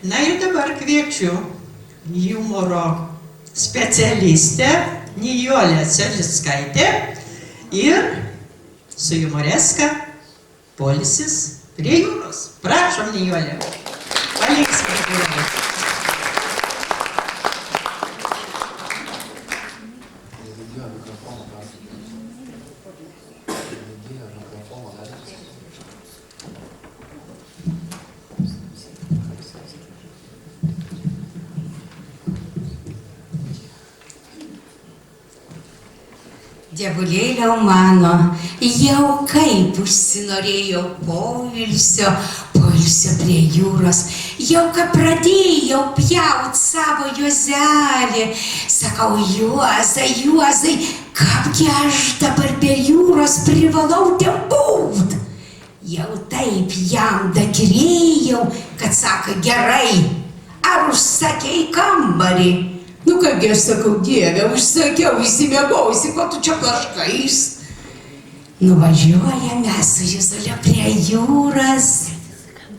Na ir dabar kviečiu humoro specialistę Nijolę Celickaitę ir su humoreska Poilsis prie jūros. Prašom, Nijolė. Palinksime. Dievulėliau mano, jau kaip užsinorėjau poilsio prie jūros, jau ką pradėjau pjaut savo juozelį. Sakau, Juozai, kapgi aš dabar be jūros privalau ten būt. Jau taip jam dakirėjau, kad sako, gerai, ar užsakei kambarį? Nu, kągi aš sakau, Dieve, užsakiau, įsimiegausi, ko tu čia plaškais. Nuvažiuojame su Juzole prie jūros.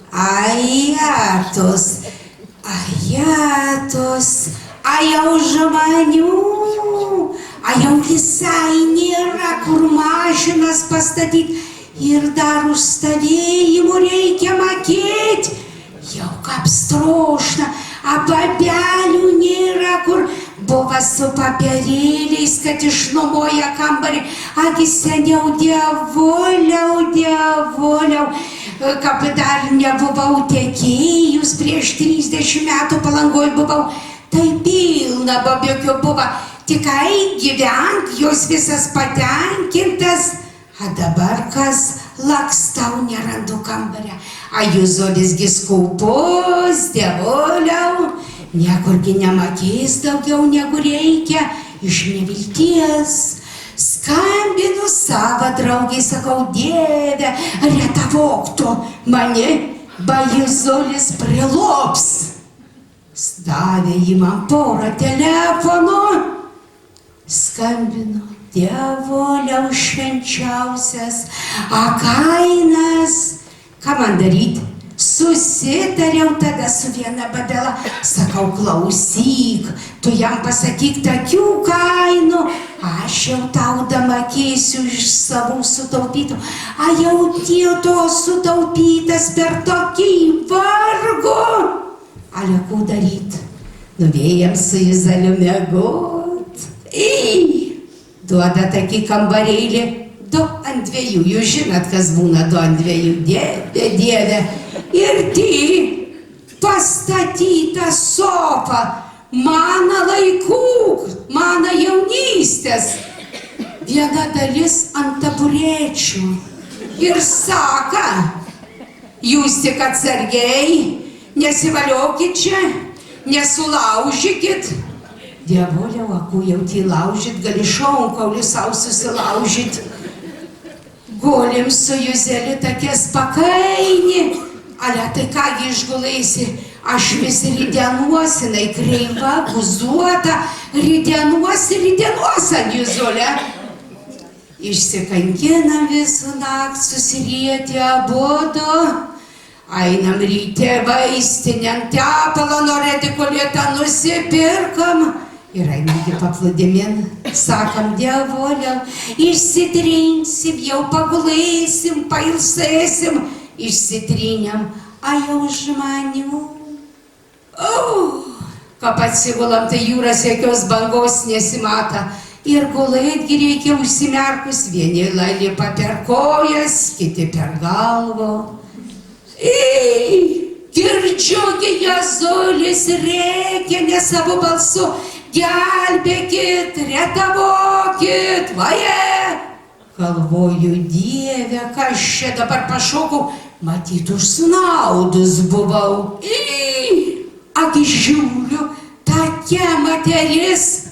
Ajatos, jau žmonių, jau visai nėra, kur mašinas pastatyti ir dar už stovėjimų reikia mokėti. Jau kapstrošna, babelių nėra, kur buvo su papirėliais, kad išnuomoja kambarį. Agi seniau dievoliau, kad dar nebuvau tekėjus, prieš 30 metų Palangoj buvau, tai pilna babiokio buvo, tik eik gyvenk, jos visas patenkintas. A dabar kas lakstau, nerandu kambarę. A Juzolisgi skūpus, dievoliau, niekurgi nematys daugiau negu reikia, iš nevilties. Skambinu savo draugai, sakau, Dieve, retavok tu mane, ba Juzolis prilops. Davė jį man porą telefonų, skambinu. Dievoliau švenčiausias, a kainas, ką man daryt? Susitariau tada su viena babela, sakau, klausyk, tu jam pasakyk tokių kainų, aš jau tau damokėsiu iš savų sutaupytų, a jau tie to sutaupytas per tokį vargo. Alekų daryt, nuvėjam su Izaliu miegot. Duoda tokį kambarėlį, 2 ant 2, jūs žinot, kas būna 2 ant 2, Dieve. Ir pastatyta sofa, mano laikų, mano jaunystės. Viena dalis ant taburečių. Ir saka, jūs tik atsargiai, nesivaliokit čia, nesulaužykit. Dievoliau, akų jau laužyt, gali šonkaulį sau susilaužyt. Gulim su Juzeliu tokias pakaini. Ale, tai kągi išgulaisi, aš vis ridenuosi, nai kreiva, buzuota, ridenuosi ant Juzolę. Išsikankinam visų naktį, susirietę abudu. Einam ryte vaistinę ant tepalo, nuo redikulėtą nusipirkam. Ir einamgi paplūdimėn, sakam, dievoliau, išsitrinsim, jau pagulėsim, pailsėsim, išsitriniam, a jau žmonių. Kad atsigulam, tai jūros jokios bangos nesimata. Ir gulėtgi reikia užsimerkus, vieni lipa per kojas, kiti per galvą. Girdžiugi Juzolis rėkia ne savo balsu, gelbėkit, retavokit, vaje. Galvoju, Dieve, kas čia dabar pašokau, matyt, užsnaudus buvau. Agi žiūriu, tokia moteris,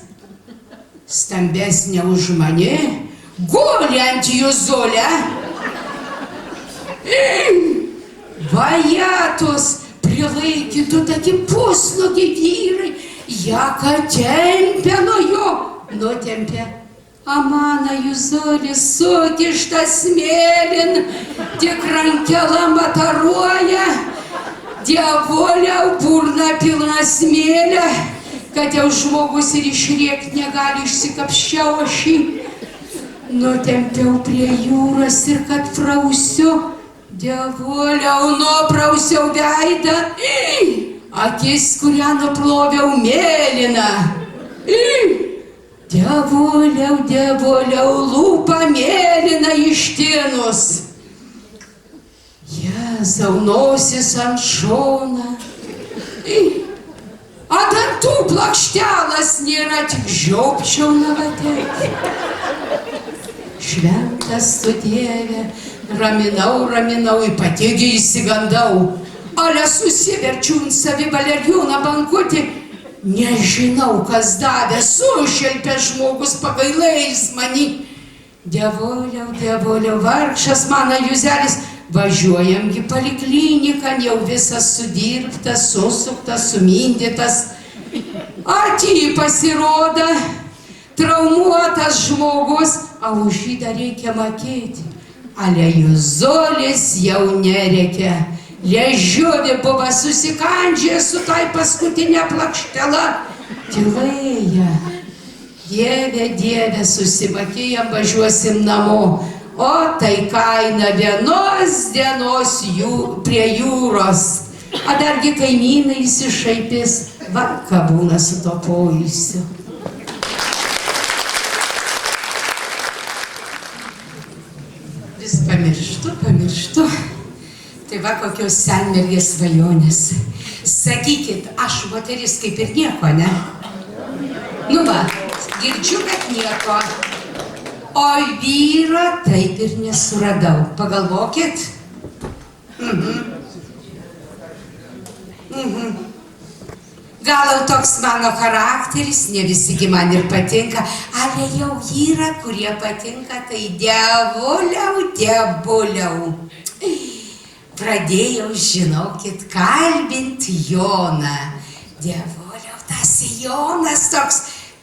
stambesnė už mane, guli ant Juzolę. Vajetus, prilaikytų tokie pusnugi vyrai, jaka tempė nuo jo, nutempė. A mano Juzolis sukištas smėlin, tik rankelą mataruoja. Dievuliau, burna pilna smėlio, kad jau žmogus ir išrėkt negali, išsikapščiau aš jį. Nutempiau prie jūros ir kad prausiu. Dievuliau, nuprausiau veidą. Akis, kurią nuploviau, mėlyna. Dievuliau, dievuliau, lūpa mėlyna ištinus. Jėzau, nosis ant šoną. A dantų plokštelas nėra, tik žiopčiau navatėlį. Šventas tu Dieve, raminau, ypatingai įsigandau. Ale susiverčiu ant savi valerijoną bankutį. Nežinau, kas davė, sušelpė žmogus pagailais mani. Dievuliau, vargšas mano Juzelis, važiuojam į polikliniką, jau visas sudirbtas, susuktas, sumindytas. Atį pasirodo, traumuotas žmogus, o už jį dar reikia mokėti. Ale Juzolis jau nereikia. Liežuvį buvo susikandžę su tai paskutinė plokštela. Tylėja. Dieve, susimokėjom, važiuosim namo. O tai kaina vienos dienos prie jūros. A dargi kaimynai įsišaipės, ką būna su to poilsiu. Vis pamirštu. Tai va kokios senmergės svajonės. Sakykit, aš moteris kaip ir nieko, ne? Nu va, girdžiu, kad nieko. O vyro taip ir nesuradau. Pagalvokit. Gal jau toks mano charakteris, ne visigi man ir patinka, ale jau yra, kurie patinka, tai dievuliau. Pradėjau, žinokit, kalbint Joną. Dievuliau, tas Jonas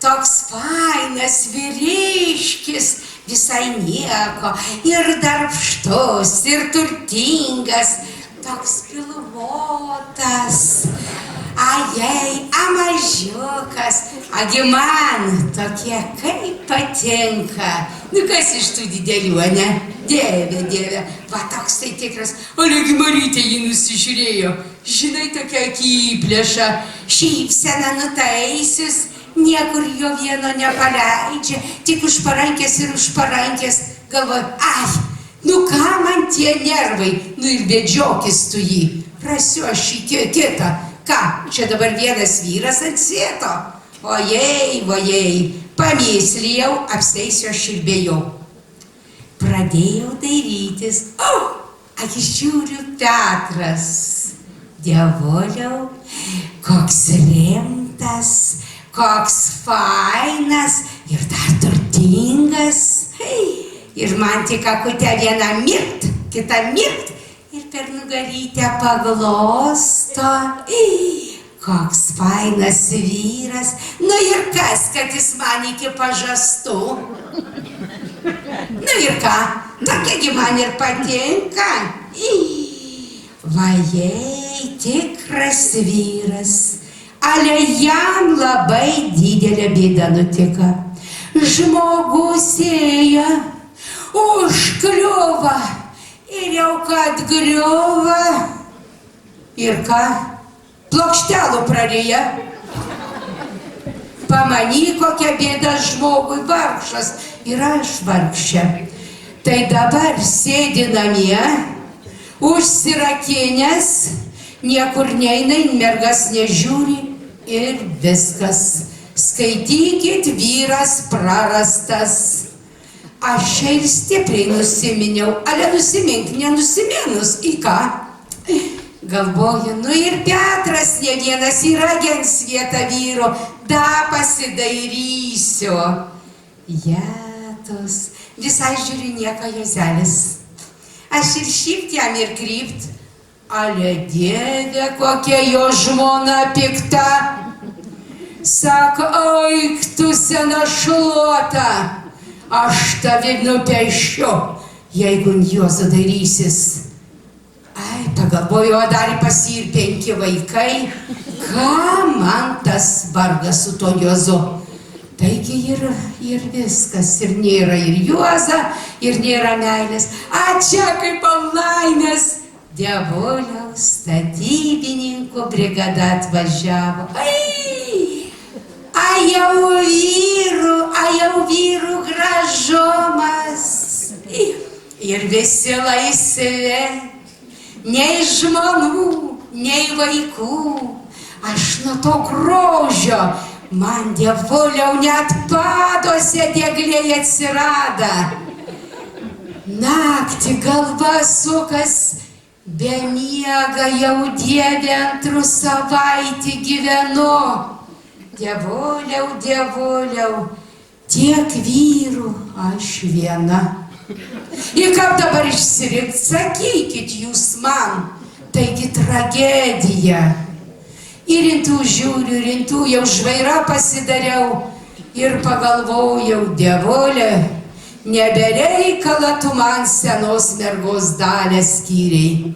toks fainas vyriškis, visai nieko, ir darbštus, ir turtingas, toks pilvotas. Ajei, mažiukas, agi man tokie kaip patinka. Nu kas iš tų didelių, ne? Dieve, va toks tai tikras. Olegi Marytė jį nusižiūrėjo. Žinai, tokia akiplėša, šypsena nutaisius, niekur jo vieno nepaleidžia, tik už parankės. Galvoju, nu ką man tie nervai, nu ir vedžiokis tu jį. Prasiu aš į kitą. Ką, čia dabar vienas vyras ant sėto? Ojei, pamėslijau, apsteisiu aš ir bejau. Pradėjau dairytis. Akis žiūriu, Petras. Dievuliau, koks rimtas, koks fainas ir dar turtingas. Ir man tik akutę vieną mirt, kitą mirt ir per nugarytę paglosto. Koks fainas vyras. Nu ir kas, kad jis man iki pažastų? Nu ir ką, tokiagi man ir patinka. Vajei, tikras vyras. Ale jam labai didelė bėda nutiko. Žmogus ėjo, užkliuvo ir jau kad griuva. Ir ką? Plokštelų prarėja. Pamany, kokia bėda žmogui, vargšas ir aš vargšė. Tai dabar sėdi namie, užsirakinęs, niekur neina, mergas nežiūri ir viskas. Skaitykit, vyras prarastas. Aš čia ir stipriai nusiminiau, ale nusimink, nenusiminus, į ką? Galvoju, nu ir Petras ne vienas yra gens vietą vyro, da pasidairysiu. Jetus, visai žiūriu nieko Jozelis. Aš ir šipt jam ir krypt, ale Dieve, kokia jo žmona pikta. Sako, eik tu sena šluota, aš tave nupiešiu, jeigu jo zadairysis. Ai, pagalvoju, o dar pas jį ir 5 vaikai. Ką man tas vargas su to Juozu? Taigi ir viskas, ir nėra ir Juoza, ir nėra meilės. A čia kaip laimės. Dievuliaus statybininkų brigada atvažiavo. Ai jau vyrų gražumas. Ir visi laisvi, nei žmonų, nei vaikų. Aš nuo to grožio, man dievuliau net paduose diegliai atsirado. Naktį galva sukas, bemiega jau Dieve 2 savaitę gyvenu. Dievuliau, tiek vyrų, aš viena. Ir kaip dabar išsirinkti, sakykit jūs man, taigi tragedija. Ir rimtų žiūriu, rimtų jau žvaira pasidariau ir pagalvojau, dievulė, nebereikala tu man senos mergos dalę skyriai.